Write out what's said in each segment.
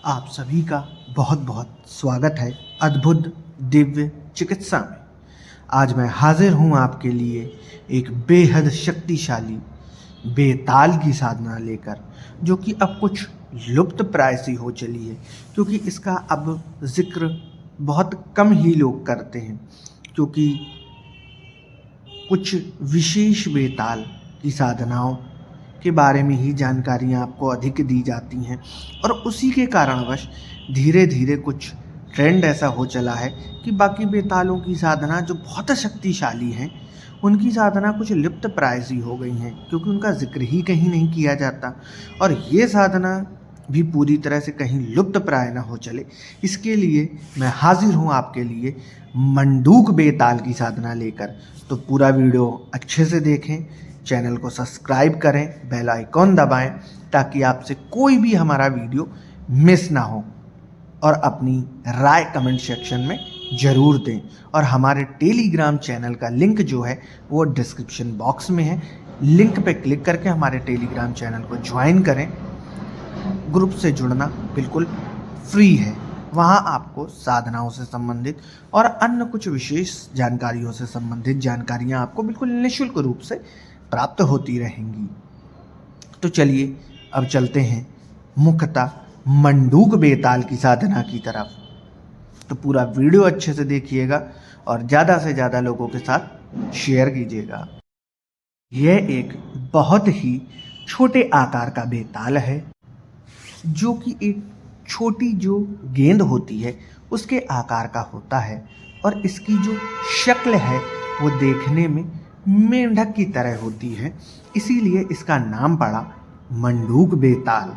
आप सभी का बहुत बहुत स्वागत है अद्भुत दिव्य चिकित्सा में। आज मैं हाजिर हूँ आपके लिए एक बेहद शक्तिशाली बेताल की साधना लेकर, जो कि अब कुछ लुप्त प्राय सी हो चली है, क्योंकि इसका अब जिक्र बहुत कम ही लोग करते हैं, क्योंकि कुछ विशेष बेताल की साधनाओं के बारे में ही जानकारियाँ आपको अधिक दी जाती हैं, और उसी के कारणवश धीरे धीरे कुछ ट्रेंड ऐसा हो चला है कि बाकी बेतालों की साधना जो बहुत शक्तिशाली हैं, उनकी साधना कुछ लुप्त प्राय सी हो गई हैं, क्योंकि उनका जिक्र ही कहीं नहीं किया जाता। और ये साधना भी पूरी तरह से कहीं लुप्त प्राय न हो चले, इसके लिए मैं हाजिर हूँ आपके लिए मंडूक बेताल की साधना लेकर। तो पूरा वीडियो अच्छे से देखें, चैनल को सब्सक्राइब करें, बेल आइकॉन दबाएं, ताकि आपसे कोई भी हमारा वीडियो मिस ना हो, और अपनी राय कमेंट सेक्शन में ज़रूर दें। और हमारे टेलीग्राम चैनल का लिंक जो है वो डिस्क्रिप्शन बॉक्स में है, लिंक पे क्लिक करके हमारे टेलीग्राम चैनल को ज्वाइन करें। ग्रुप से जुड़ना बिल्कुल फ्री है, वहाँ आपको साधनाओं से संबंधित और अन्य कुछ विशेष जानकारियों से संबंधित जानकारियाँ आपको बिल्कुल निःशुल्क रूप से प्राप्त होती रहेंगी। तो चलिए अब चलते हैं मुख्यतः मंडूक बेताल की साधना की तरफ। तो पूरा वीडियो अच्छे से देखिएगा और ज़्यादा से ज़्यादा लोगों के साथ शेयर कीजिएगा। यह एक बहुत ही छोटे आकार का बेताल है, जो कि एक छोटी जो गेंद होती है उसके आकार का होता है, और इसकी जो शक्ल है वो देखने में मेंढक की तरह होती है, इसीलिए इसका नाम पड़ा मंडूक बेताल।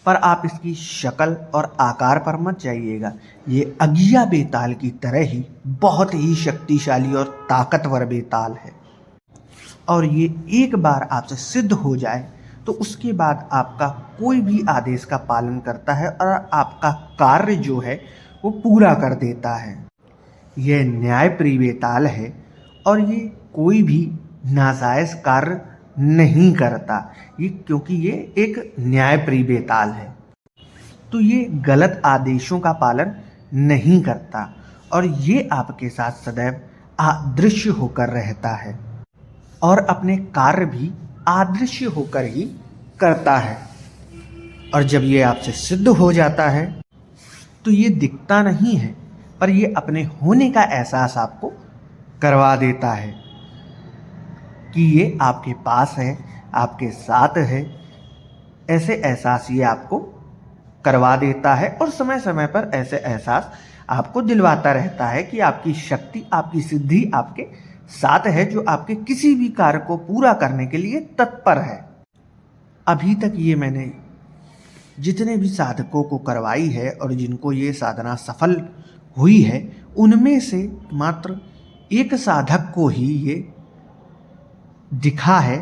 पर आप इसकी शक्ल और आकार पर मत जाइएगा, ये अगिया बेताल की तरह ही बहुत ही शक्तिशाली और ताकतवर बेताल है। और ये एक बार आपसे सिद्ध हो जाए तो उसके बाद आपका कोई भी आदेश का पालन करता है और आपका कार्य जो है वो पूरा कर देता है। यह न्यायप्रिय बेताल है और ये कोई भी नाजायज़ कार्य नहीं करता, ये क्योंकि ये एक न्यायप्रिय बेताल है, तो ये गलत आदेशों का पालन नहीं करता, और ये आपके साथ सदैव अदृश्य होकर रहता है और अपने कार्य भी अदृश्य होकर ही करता है। और जब ये आपसे सिद्ध हो जाता है तो ये दिखता नहीं है, पर ये अपने होने का एहसास आपको करवा देता है कि ये आपके पास है, आपके साथ है। ऐसे एहसास ये आपको करवा देता है और समय समय पर ऐसे एहसास आपको दिलवाता रहता है कि आपकी शक्ति, आपकी सिद्धि आपके साथ है, जो आपके किसी भी कार्य को पूरा करने के लिए तत्पर है। अभी तक ये मैंने जितने भी साधकों को करवाई है और जिनको ये साधना सफल हुई है, उनमें से मात्र एक साधक को ही ये दिखा है,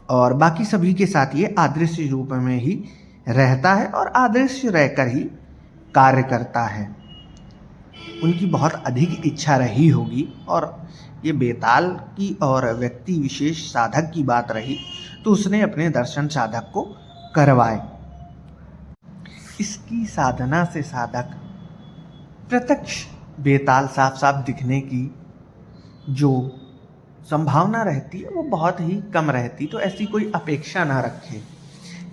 और बाकी सभी के साथ ये अदृश्य रूप में ही रहता है और अदृश्य रहकर ही कार्य करता है। उनकी बहुत अधिक इच्छा रही होगी, और ये बेताल की और व्यक्ति विशेष साधक की बात रही तो उसने अपने दर्शन साधक को करवाए। इसकी साधना से साधक प्रत्यक्ष बेताल साफ साफ दिखने की जो संभावना रहती है वो बहुत ही कम रहती, तो ऐसी कोई अपेक्षा ना रखें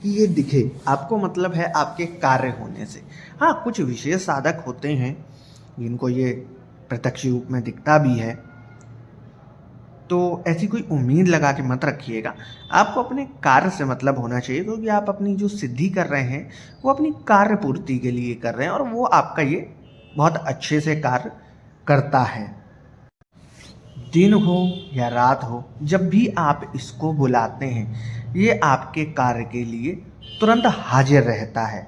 कि ये दिखे आपको, मतलब है आपके कार्य होने से। हाँ, कुछ विशेष साधक होते हैं जिनको ये प्रत्यक्ष रूप में दिखता भी है, तो ऐसी कोई उम्मीद लगा के मत रखिएगा। आपको अपने कार्य से मतलब होना चाहिए, क्योंकि आप अपनी जो सिद्धि कर रहे हैं वो अपनी कार्य पूर्ति के लिए कर रहे हैं, और वो आपका ये बहुत अच्छे से कार्य करता है। दिन हो या रात हो, जब भी आप इसको बुलाते हैं ये आपके कार्य के लिए तुरंत हाजिर रहता है,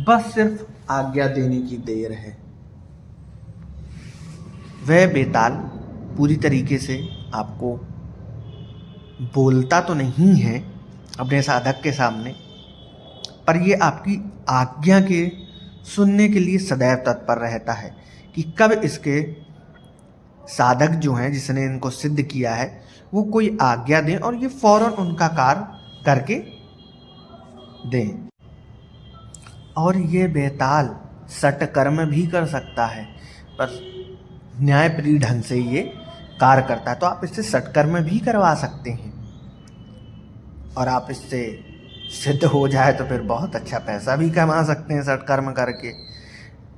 बस सिर्फ आज्ञा देने की देर है। वह बेताल पूरी तरीके से आपको बोलता तो नहीं है अपने साधक के सामने, पर ये आपकी आज्ञा के सुनने के लिए सदैव तत्पर रहता है कि कब इसके साधक जो हैं, जिसने इनको सिद्ध किया है, वो कोई आज्ञा दें और ये फौरन उनका कार्य करके दें। और ये बेताल सटकर्म भी कर सकता है, पर न्यायप्रिय ढंग से ये कार्य करता है, तो आप इससे सटकर्म भी करवा सकते हैं और आप इससे सिद्ध हो जाए तो फिर बहुत अच्छा पैसा भी कमा सकते हैं सटकर्म करके।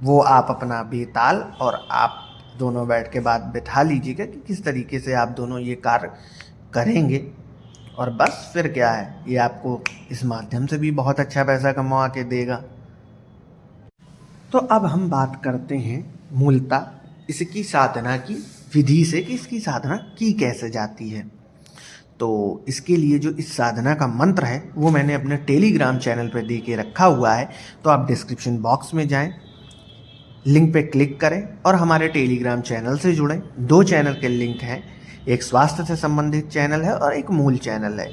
वो आप अपना बेताल और आप दोनों बैठ के बात बिठा लीजिएगा कि किस तरीके से आप दोनों ये कार्य करेंगे, और बस फिर क्या है, ये आपको इस माध्यम से भी बहुत अच्छा पैसा कमा के देगा। तो अब हम बात करते हैं मूलतः इसकी साधना की विधि से कि इसकी साधना की कैसे जाती है। तो इसके लिए जो इस साधना का मंत्र है वो मैंने अपने टेलीग्राम चैनल पर दे के रखा हुआ है, तो आप डिस्क्रिप्शन बॉक्स में जाएं, लिंक पे क्लिक करें और हमारे टेलीग्राम चैनल से जुड़ें। 2 चैनल के लिंक हैं, एक स्वास्थ्य से संबंधित चैनल है और एक मूल चैनल है।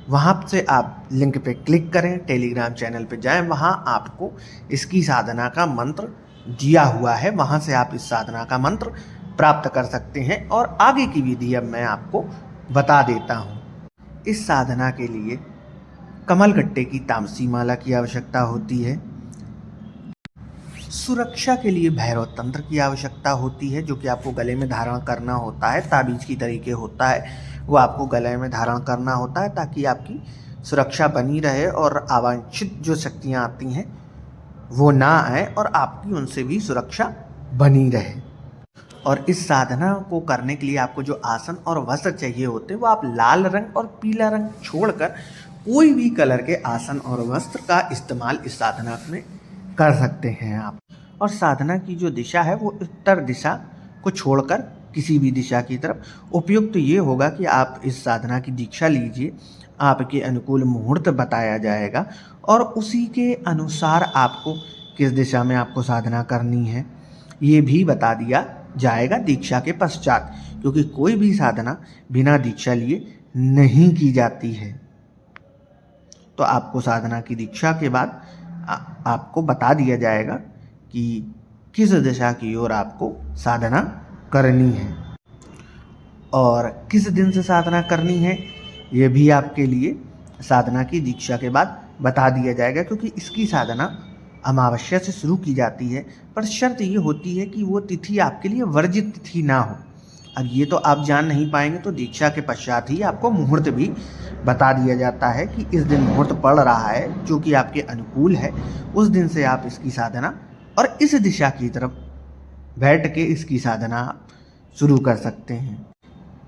वहाँ से आप लिंक पे क्लिक करें, टेलीग्राम चैनल पे जाएं, वहाँ आपको इसकी साधना का मंत्र दिया हुआ है, वहाँ से आप इस साधना का मंत्र प्राप्त कर सकते हैं। और आगे की विधि अब मैं आपको बता देता हूँ। इस साधना के लिए कमलगट्टे की तामसी माला की आवश्यकता होती है, सुरक्षा के लिए भैरव तंत्र की आवश्यकता होती है, जो कि आपको गले में धारण करना होता है, ताबीज की तरीके होता है, वो आपको गले में धारण करना होता है ताकि आपकी सुरक्षा बनी रहे और अवांछित जो शक्तियाँ आती हैं वो ना आए और आपकी उनसे भी सुरक्षा बनी रहे। और इस साधना को करने के लिए आपको जो आसन और वस्त्र चाहिए होते हैं वो आप लाल रंग और पीला रंग छोड़कर कोई भी कलर के आसन और वस्त्र का इस्तेमाल इस साधना में कर सकते हैं आप। और साधना की जो दिशा है वो उत्तर दिशा को छोड़कर किसी भी दिशा की तरफ उपयुक्त ये होगा कि आप इस साधना की दीक्षा लीजिए, आपके अनुकूल मुहूर्त बताया जाएगा और उसी के अनुसार आपको किस दिशा में आपको साधना करनी है ये भी बता दिया जाएगा दीक्षा के पश्चात, क्योंकि कोई भी साधना बिना दीक्षा लिए नहीं की जाती है। तो आपको साधना की दीक्षा के बाद आपको बता दिया जाएगा कि किस दिशा की ओर आपको साधना करनी है और किस दिन से साधना करनी है, ये भी आपके लिए साधना की दीक्षा के बाद बता दिया जाएगा, क्योंकि इसकी साधना अमावस्या से शुरू की जाती है, पर शर्त ये होती है कि वो तिथि आपके लिए वर्जित तिथि ना हो। अब ये तो आप जान नहीं पाएंगे, तो दीक्षा के पश्चात ही आपको मुहूर्त भी बता दिया जाता है कि इस दिन मुहूर्त पड़ रहा है जो कि आपके अनुकूल है, उस दिन से आप इसकी साधना और इस दिशा की तरफ बैठ के इसकी साधना शुरू कर सकते हैं।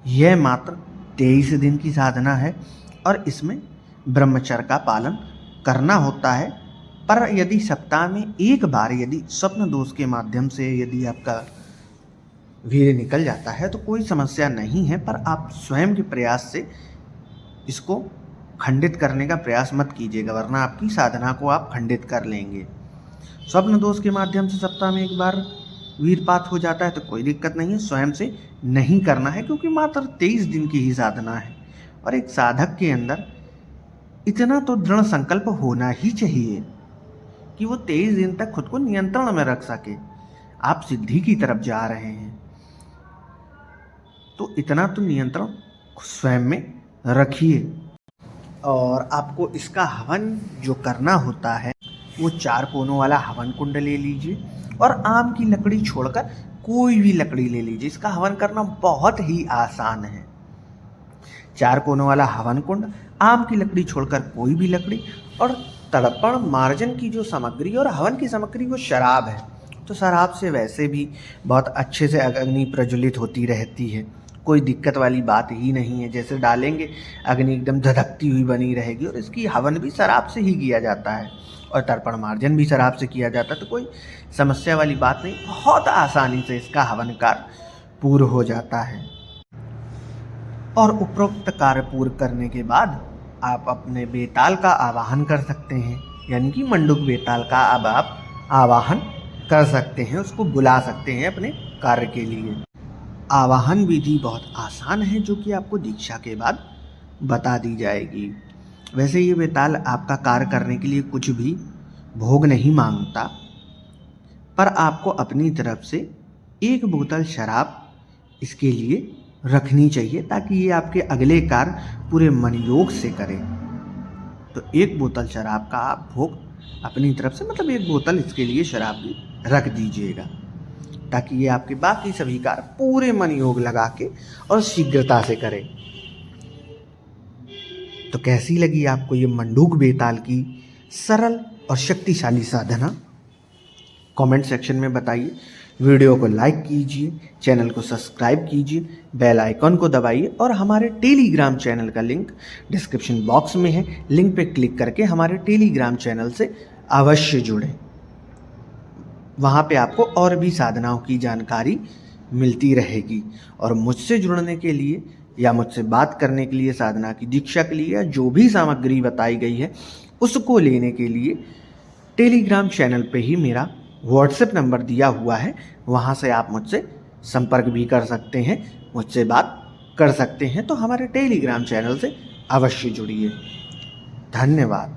यह मात्र 23 दिन की साधना है और इसमें ब्रह्मचर्य का पालन करना होता है, पर यदि सप्ताह में एक बार यदि स्वप्न दोष के माध्यम से यदि आपका वीर्य निकल जाता है तो कोई समस्या नहीं है, पर आप स्वयं के प्रयास से इसको खंडित करने का प्रयास मत कीजिएगा, वरना आपकी साधना को आप खंडित कर लेंगे। स्वप्न दोष के माध्यम से सप्ताह में एक बार वीरपात हो जाता है तो कोई दिक्कत नहीं है, स्वयं से नहीं करना है, क्योंकि मात्र 23 दिन की ही साधना है और एक साधक के अंदर इतना तो दृढ़ संकल्प होना ही चाहिए कि वो 23 दिन तक खुद को नियंत्रण में रख सके। आप सिद्धि की तरफ जा रहे हैं तो इतना तो नियंत्रण स्वयं में रखिए। और आपको इसका हवन जो करना होता है वो 4 कोनों वाला हवन कुंड ले लीजिए और आम की लकड़ी छोड़कर कोई भी लकड़ी ले लीजिए। इसका हवन करना बहुत ही आसान है। 4 कोनों वाला हवन कुंड, आम की लकड़ी छोड़कर कोई भी लकड़ी, और तर्पण मार्जन की जो सामग्री और हवन की सामग्री वो शराब है, तो शराब से वैसे भी बहुत अच्छे से अग्नि प्रज्वलित होती रहती है, कोई दिक्कत वाली बात ही नहीं है। जैसे डालेंगे अग्नि एकदम धधकती हुई बनी रहेगी। और इसकी हवन भी शराब से ही किया जाता है और तर्पण मार्जन भी शराब से किया जाता है, तो कोई समस्या वाली बात नहीं, बहुत आसानी से इसका हवन कार्य पूर्ण हो जाता है। और उपरोक्त कार्य पूर्ण करने के बाद आप अपने बेताल का आवाहन कर सकते हैं, यानी कि मंडूक बेताल का अब आप आवाहन कर सकते हैं, उसको बुला सकते हैं अपने कार्य के लिए। आवाहन विधि बहुत आसान है जो कि आपको दीक्षा के बाद बता दी जाएगी। वैसे ये बेताल आपका कार्य करने के लिए कुछ भी भोग नहीं मांगता, पर आपको अपनी तरफ से 1 बोतल शराब इसके लिए रखनी चाहिए ताकि ये आपके अगले कार्य पूरे मनयोग से करें। तो 1 बोतल शराब का आप भोग अपनी तरफ से, मतलब 1 बोतल इसके लिए शराब की रख दीजिएगा, ताकि ये आपके बाकी सभी कार्य पूरे मन योग लगा के और शीघ्रता से करें। तो कैसी लगी आपको ये मंडूक बेताल की सरल और शक्तिशाली साधना? कमेंट सेक्शन में बताइए। वीडियो को लाइक कीजिए, चैनल को सब्सक्राइब कीजिए, बेल आइकन को दबाइए और हमारे टेलीग्राम चैनल का लिंक डिस्क्रिप्शन बॉक्स में है। लिंक पे क्लिक करके हमारे टेलीग्राम चैनल से अवश्य जुड़ें। वहाँ पे आपको और भी साधनाओं की जानकारी मिलती रहेगी। और मुझसे जुड़ने के लिए या मुझसे बात करने के लिए, साधना की दीक्षा के लिए, या जो भी सामग्री बताई गई है उसको लेने के लिए टेलीग्राम चैनल पे ही मेरा व्हाट्सएप नंबर दिया हुआ है। वहाँ से आप मुझसे संपर्क भी कर सकते हैं, मुझसे बात कर सकते हैं। तो हमारे टेलीग्राम चैनल से अवश्य जुड़िए। धन्यवाद।